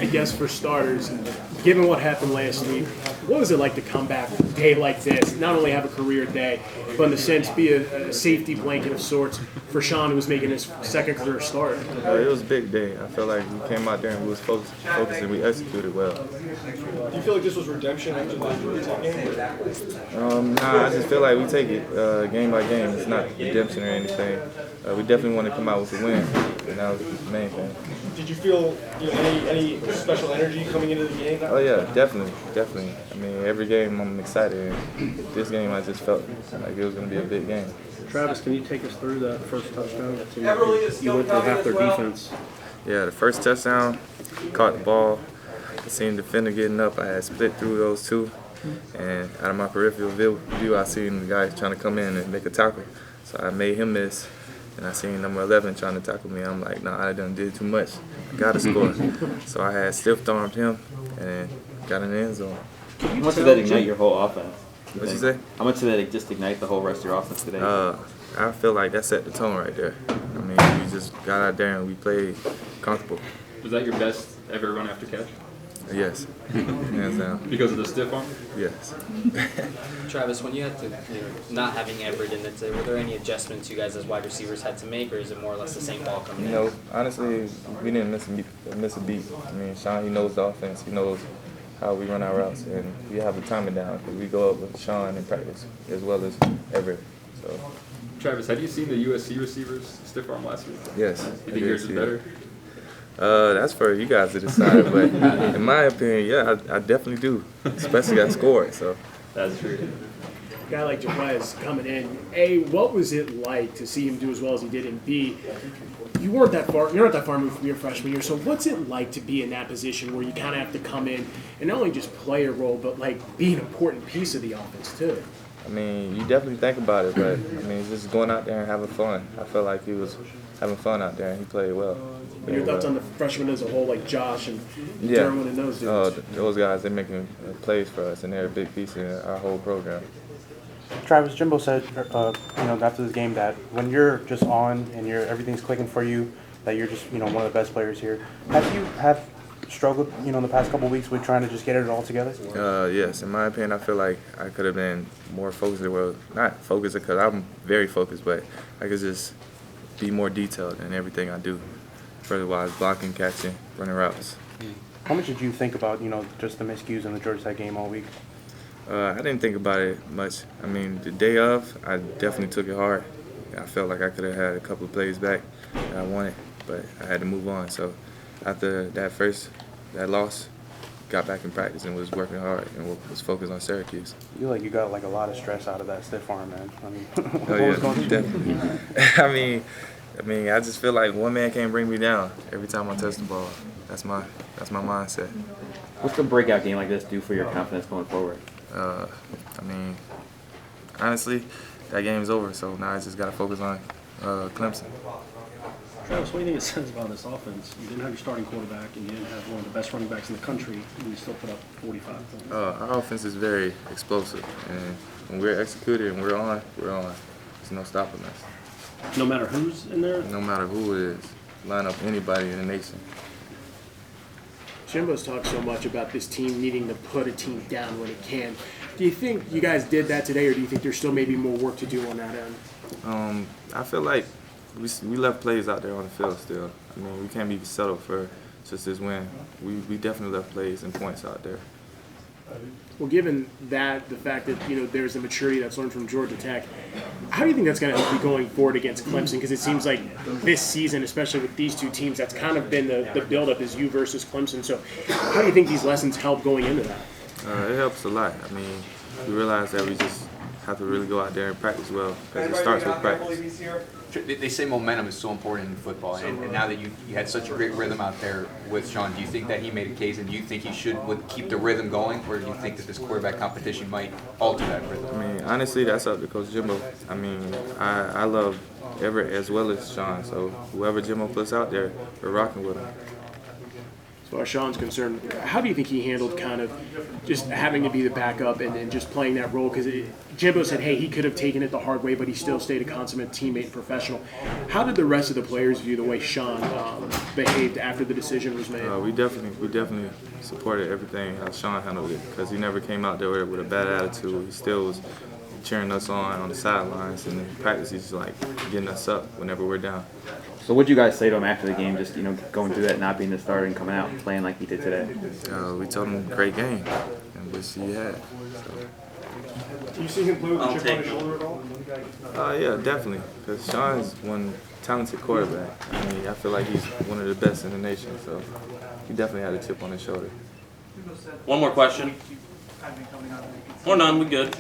guess for starters, given what happened last week, what was it like to come back a day like this, not only have a career day, but in a sense be a safety blanket of sorts for Sean, who was making his second career start? It was a big day. I felt like we came out there and we was focused and we executed well. Do you feel like this was redemption after the Georgia Tech game? Nah, I just feel like we take it game by game. It's not redemption or anything. We definitely want to come out with a win, and that was the main thing. Did you feel any special energy coming into the game? Oh yeah, definitely. I mean, every game I'm excited. And this game I just felt like it was going to be a big game. Travis, can you take us through that first touchdown? You went through half their defense. Yeah, the first touchdown, caught the ball. I seen the defender getting up. I had split through those two. And out of my peripheral view, I seen the guy trying to come in and make a tackle. So I made him miss. And I seen number 11 trying to tackle me. I'm like, nah, I done did too much. Got to score. So I had stiff-armed him and got in the end zone. How much did that ignite your whole offense? What'd you say? How much did that just ignite the whole rest of your offense today? I feel like that set the tone right there. I mean, we just got out there and we played comfortable. Was that your best ever run after catch? Yes, hands down. Because of the stiff arm? Yes. Travis, when you had to, not having Everett in it, were there any adjustments you guys as wide receivers had to make, or is it more or less the same ball coming in? Honestly, we didn't miss a beat. I mean, Sean, he knows the offense. He knows how we run our routes, and we have the timing down because we go up with Sean in practice as well as Everett. So. Travis, have you seen the USC receivers stiff arm last week? Yes. You think yours is better? That's for you guys to decide, but in my opinion, yeah, I definitely do, especially that score. So that's true. A guy like Jaquez coming in, A, what was it like to see him do as well as he did, and B, you're not that far removed from your freshman year, so what's it like to be in that position where you kind of have to come in and not only just play a role, but like be an important piece of the offense too? I mean, you definitely think about it, but I mean, just going out there and having fun. I felt like he was having fun out there, and he played well. And your thoughts on the freshmen as a whole, like Josh and yeah. Derwin and those dudes? Those guys, they're making plays for us, and they're a big piece in our whole program. Travis, Jimbo said, after this game that when you're just on and everything's clicking for you, that you're just, one of the best players here. Have struggled, in the past couple of weeks with trying to just get it all together? Yes, in my opinion, I feel like I could have been more focused. Well, not focused because I'm very focused, but I could just be more detailed in everything I do, further-wise, blocking, catching, running routes. How much did you think about, just the miscues in the Georgia Tech game all week? I didn't think about it much. I mean, the day of, I definitely took it hard. I felt like I could have had a couple of plays back that I wanted, but I had to move on. So after that loss, got back in practice and was working hard and was focused on Syracuse. You feel like you got a lot of stress out of that stiff arm, man. I mean, what was going through? Definitely. I mean, I just feel like one man can't bring me down every time I touch the ball. That's my mindset. What's the breakout game like this do for your confidence going forward? I mean, honestly, that game's over, so now I just got to focus on Clemson. Travis, what do you think it says about this offense? You didn't have your starting quarterback, and you didn't have one of the best running backs in the country, and you still put up 45 points. Our offense is very explosive, and when we're executed and we're on. There's no stopping us. No matter who's in there? No matter who it is. Line up anybody in the nation. Jimbo's talked so much about this team needing to put a team down when it can. Do you think you guys did that today, or do you think there's still maybe more work to do on that end? I feel like we left plays out there on the field still. I mean, we can't be settled for just this win. We definitely left plays and points out there. Well, given that, the fact that there's a maturity that's learned from Georgia Tech, how do you think that's going to help you going forward against Clemson? Because it seems like this season, especially with these two teams, that's kind of been the build-up is you versus Clemson. So how do you think these lessons help going into that? It helps a lot. I mean, we realize that we just have to really go out there and practice well because it starts with practice. They say momentum is so important in football, and now that you had such a great rhythm out there with Sean, do you think that he made a case, and do you think he would keep the rhythm going, or do you think that this quarterback competition might alter that rhythm? I mean, honestly, that's up to Coach Jimbo. I mean, I love Everett as well as Sean, so whoever Jimbo puts out there, we're rocking with him. as far as Sean's concerned, how do you think he handled kind of just having to be the backup and just playing that role? Because Jimbo said, hey, he could have taken it the hard way, but he still stayed a consummate teammate and professional. How did the rest of the players view the way Sean behaved after the decision was made? We definitely supported everything how Sean handled it, because he never came out there with a bad attitude. He still was cheering us on the sidelines, and in practice he's like getting us up whenever we're down. So what'd you guys say to him after the game, just, going through that, not being the starter and coming out and playing like he did today? We told him great game, and which he had. Do you see him play with a chip on his shoulder at all? Yeah, definitely, because Sean's one talented quarterback. I mean, I feel like he's one of the best in the nation, so he definitely had a chip on his shoulder. One more question. Or none, we good.